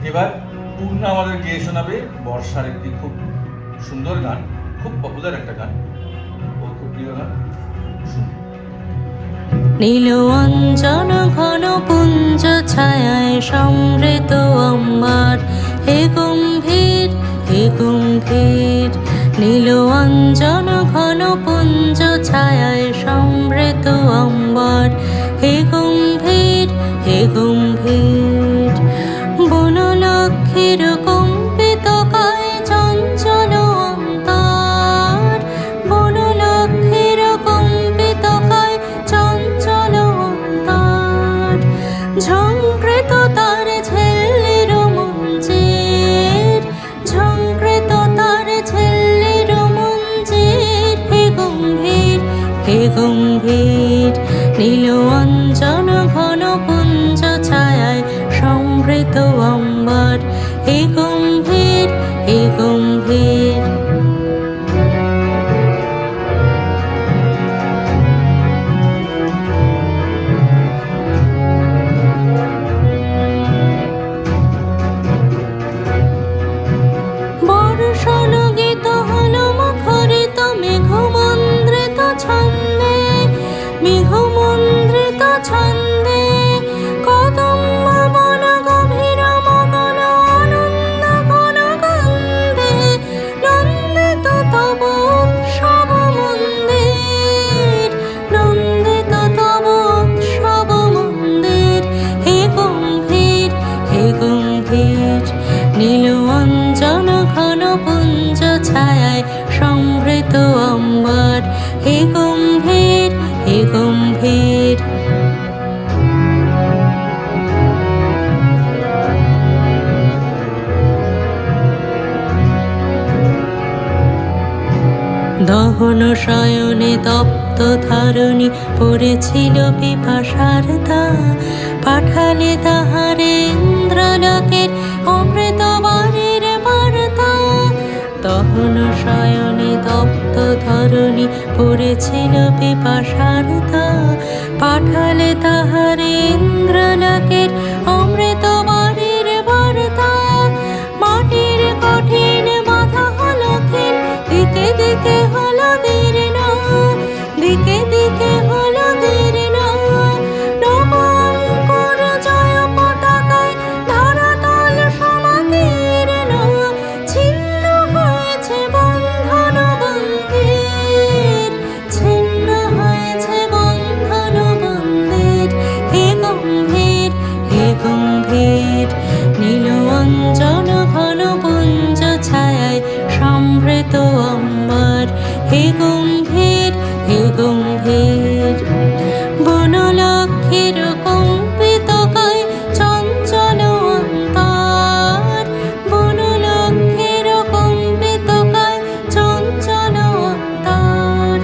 এবার পূর্ণা আমাদের গেয়ে শোনাবে বর্ষার একটি খুব সুন্দর গান, খুব পপুলার একটা গান, ও খুব প্রিয় গান। নীল অঞ্জন ঘন পুঞ্জ ছায়ায় সমৃত অম্বার, হে গম্ভীর হে গম্ভীর। নীল অঞ্জন ঘন পুঞ্জ ছায়ায় সমৃত অম্বার, হে গম্ভীর হে গম্ভীর। বনলক্ষ্মীর কম্পিত কায় চঞ্চল অন্তর, বনলক্ষ্মীর কম্পিত কায় চঞ্চল অন্তর। ঝংকৃত তার ঝিল্লির মঞ্জির, ঝংকৃত তার ঝিল্লির মঞ্জির, হে গম্ভীর হে গম্ভীর। নীল অঞ্জন ঘন পুঞ্জ ছায়ায় সমৃত অম্বার, হে গম্ভীর হে গম্ভীর। বর্ষণ গীত হল মুখরিত মেঘমন্দ্রিত ছন্দে, মেঘমন্দ্রিত ছন্দে। কদম্ব বন গভীর মগন আনন্দ ঘন গন্ধে, নন্দিত তব উৎসব মন্দির, নন্দিত তব উৎসব মন্দির, হে গম্ভীর হে গম্ভীর। নীল অঞ্জন ঘন পুঞ্জ ছায়ায় সমৃত অম্বার, হে গম্ভীর হে গম্ভীর। দহন শয়নে তপ্ত ধরণী পড়েছিল পিপাসার তা, পাঠালে তাহারে ইন্দ্রলোকের অমৃত বাণীর বার্তা। দহন শয়নে তপ্ত ধরণী পড়েছিল পিপাসার তা, পাঠালে তাহারে ইন্দ্রলোকের অমৃত বাণীর বার্তা। মাটির কঠিন বাধা হলো ক্ষীণ, দিকে দিকে হলো দীর্ণ, দিকে দিকে হলো দীর্ণ। নবাঙ্কুর জয় পতাকায় ধরাতল সমাকীর্ণ, ছিন্ন হয়েছে বন্ধন বন্দির, ছিন্ন হয়েছে বন্ধন বন্দির, হে গম্ভীর হে গম্ভীর। নীল অঞ্জন ঘন পুঞ্জ ছায়ায় সমৃত অম্বার, হে গম্ভীর হে গম্ভীর। বনলক্ষ্মীর কম্পিত কায় চঞ্চল অন্তর, বনলক্ষ্মীর কম্পিত কায় চঞ্চল অন্তর।